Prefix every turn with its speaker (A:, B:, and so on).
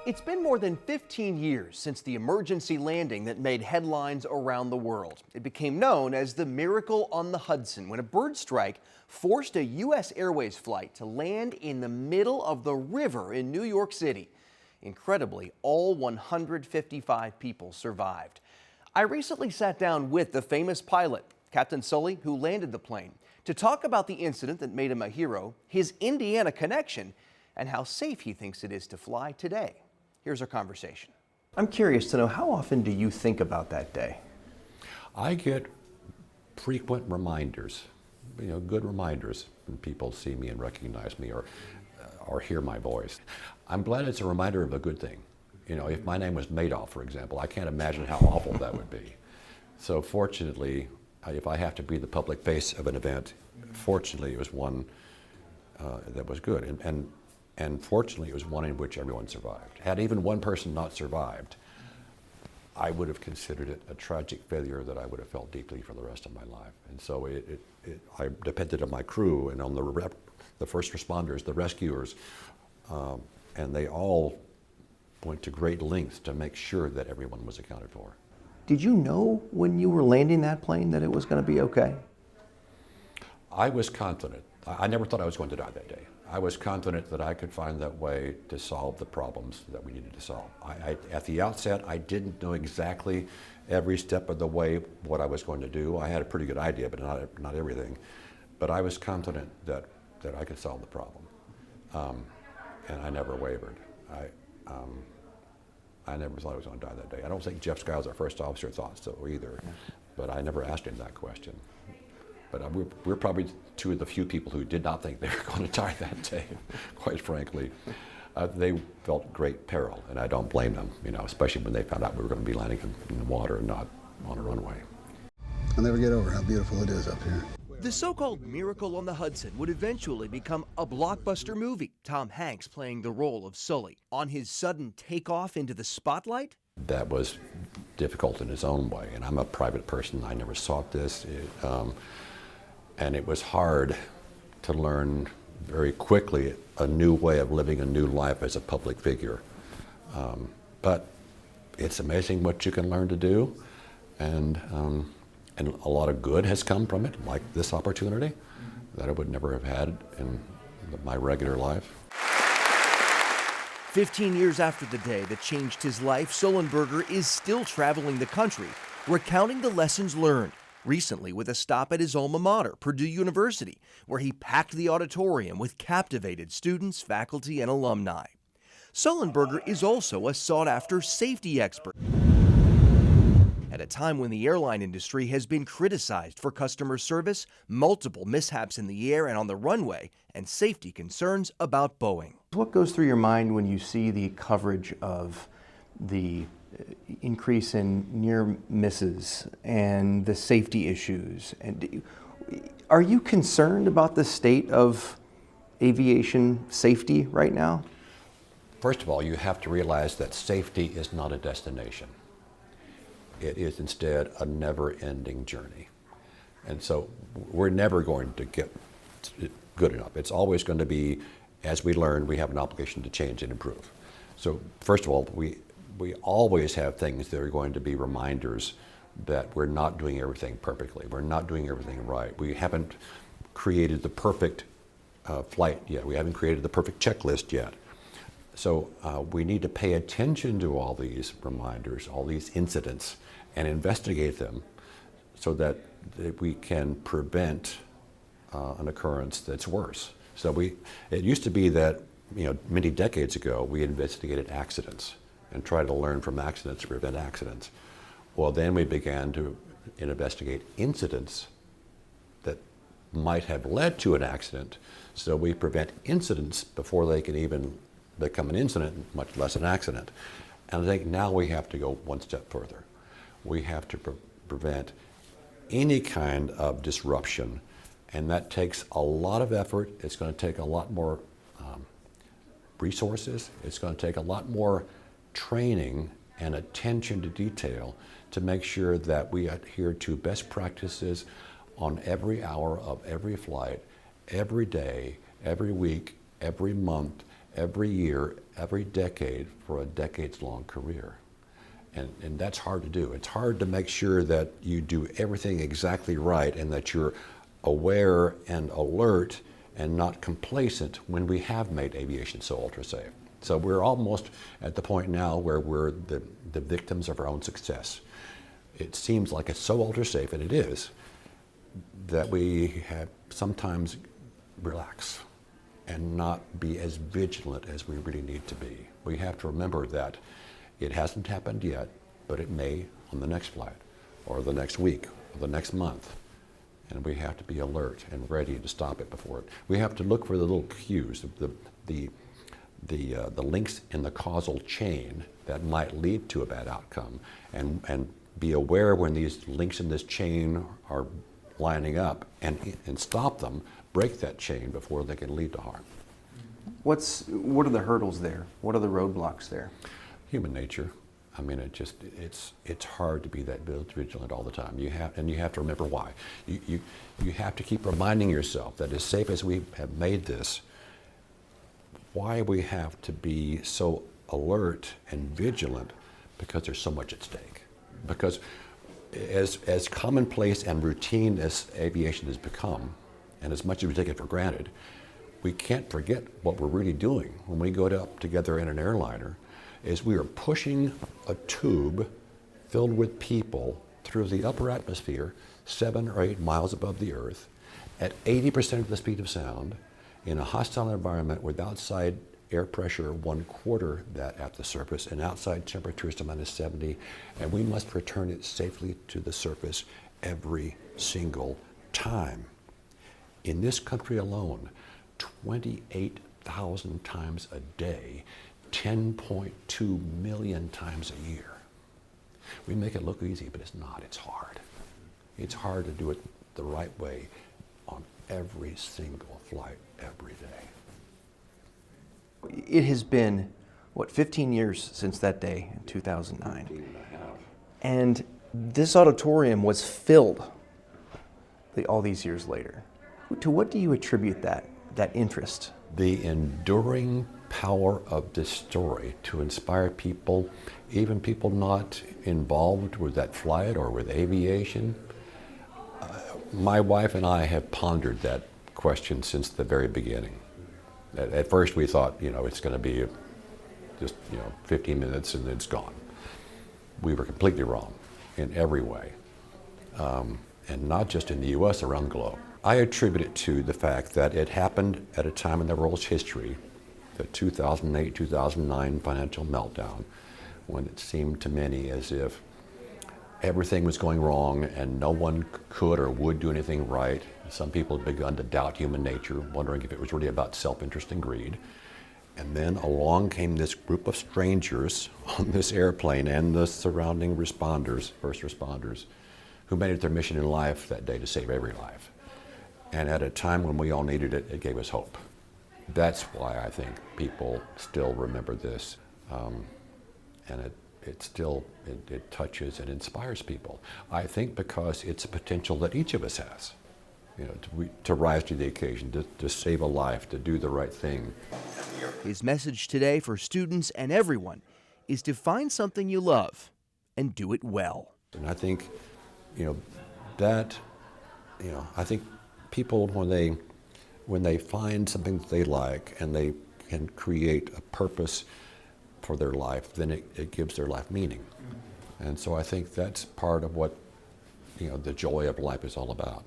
A: It's been more than 15 years since the emergency landing that made headlines around the world. It became known as the Miracle on the Hudson when a bird strike forced a U.S. Airways flight to land in the middle of the river in New York City. Incredibly, all 155 people survived. I recently sat down with the famous pilot, Captain Sully, who landed the plane, to talk about the incident that made him a hero, his Indiana connection, and how safe he thinks it is to fly today. Here's our conversation. I'm curious to know, how often do you think about that day?
B: I get frequent reminders, good reminders when people see me and recognize me or hear my voice. I'm glad it's a reminder of a good thing. If my name was Madoff, for example, I can't imagine how awful that would be. So fortunately, if I have to be the public face of an event, fortunately it was one that was good. And fortunately, it was one in which everyone survived. Had even one person not survived, I would have considered it a tragic failure that I would have felt deeply for the rest of my life. And so I depended on my crew and on the first responders, the rescuers, and they all went to great lengths to make sure that everyone was accounted for.
A: Did you know when you were landing that plane that it was going to be okay?
B: I was confident. I never thought I was going to die that day. I was confident that I could find that way to solve the problems that we needed to solve. At the outset, I didn't know exactly every step of the way what I was going to do. I had a pretty good idea, but not everything. But I was confident that I could solve the problem, and I never wavered. I never thought I was going to die that day. I don't think Jeff Skiles, our first officer, thought so either, but I never asked him that question. But we're probably two of the few people who did not think they were going to die that day, quite frankly. They felt great peril, and I don't blame them, especially when they found out we were going to be landing in the water and not on a runway.
C: I'll never get over how beautiful it is up here.
A: The so-called Miracle on the Hudson would eventually become a blockbuster movie, Tom Hanks playing the role of Sully. On his sudden takeoff into the spotlight,
B: that was difficult in its own way, and I'm a private person. I never sought this. And it was hard to learn very quickly a new way of living a new life as a public figure. But it's amazing what you can learn to do, and a lot of good has come from it, like this opportunity that I would never have had in my regular life.
A: 15 years after the day that changed his life, Sullenberger is still traveling the country, recounting the lessons learned. Recently with a stop at his alma mater, Purdue University, where he packed the auditorium with captivated students, faculty, and alumni. Sullenberger is also a sought-after safety expert. At a time when the airline industry has been criticized for customer service, multiple mishaps in the air and on the runway, and safety concerns about Boeing. What goes through your mind when you see the coverage of the increase in near misses and the safety issues? And are you concerned about the state of aviation safety right now?
B: First of all, you have to realize that safety is not a destination. It is instead a never-ending journey. And so we're never going to get it good enough. It's always going to be, as we learn, we have an obligation to change and improve. So first of all, we always have things that are going to be reminders that we're not doing everything perfectly. We're not doing everything right. We haven't created the perfect flight yet. We haven't created the perfect checklist yet. So we need to pay attention to all these reminders, all these incidents, and investigate them so that we can prevent an occurrence that's worse. So it used to be that, many decades ago, we investigated accidents and try to learn from accidents to prevent accidents. Well, then we began to investigate incidents that might have led to an accident, so we prevent incidents before they can even become an incident, much less an accident. And I think now we have to go one step further. We have to prevent any kind of disruption, and that takes a lot of effort. It's going to take a lot more resources. It's going to take a lot more training and attention to detail to make sure that we adhere to best practices on every hour of every flight, every day, every week, every month, every year, every decade for a decades-long career. And that's hard to do. It's hard to make sure that you do everything exactly right and that you're aware and alert and not complacent when we have made aviation so ultra-safe. So we're almost at the point now where we're the victims of our own success. It seems like it's so ultra-safe, and it is, that we have sometimes relax and not be as vigilant as we really need to be. We have to remember that it hasn't happened yet, but it may on the next flight, or the next week, or the next month. And we have to be alert and ready to stop it before it. We have to look for the little cues, the links in the causal chain that might lead to a bad outcome, and be aware when these links in this chain are lining up and stop them, break that chain before they can lead to harm.
D: What are the hurdles there? What are the roadblocks there?
B: Human nature. I mean, it's hard to be that vigilant all the time. You have to remember why. You have to keep reminding yourself that as safe as we have made this, why we have to be so alert and vigilant, because there's so much at stake. Because as commonplace and routine as aviation has become, and as much as we take it for granted, we can't forget what we're really doing when we go up together in an airliner, is we are pushing a tube filled with people through the upper atmosphere 7 or 8 miles above the earth at 80% of the speed of sound in a hostile environment with outside air pressure 1/4 that at the surface and outside temperatures to -70, and we must return it safely to the surface every single time. In this country alone, 28,000 times a day, 10.2 million times a year. We make it look easy, but it's not. It's hard. It's hard to do it the right way on every single flight every day.
D: It has been, 15 years since that day in 2009.
B: 15 and a half.
D: And this auditorium was filled all these years later. To what do you attribute that interest?
B: The enduring power of this story to inspire people, even people not involved with that flight or with aviation. My wife and I have pondered that question since the very beginning. At first we thought, it's going to be just 15 minutes and it's gone. We were completely wrong in every way, and not just in the U.S., around the globe. I attribute it to the fact that it happened at a time in the world's history, the 2008-2009 financial meltdown, when it seemed to many as if everything was going wrong and no one could or would do anything right. Some people had begun to doubt human nature, wondering if it was really about self-interest and greed. And then along came this group of strangers on this airplane and the surrounding responders, first responders, who made it their mission in life that day to save every life. And at a time when we all needed it, it gave us hope. That's why I think people still remember this. And it touches and inspires people. I think because it's a potential that each of us has, to rise to the occasion, to save a life, to do the right thing.
A: His message today for students and everyone is to find something you love and do it well.
B: And I think, I think people, when they find something that they like and they can create a purpose for their life, then it gives their life meaning. And so I think that's part of what, the joy of life is all about.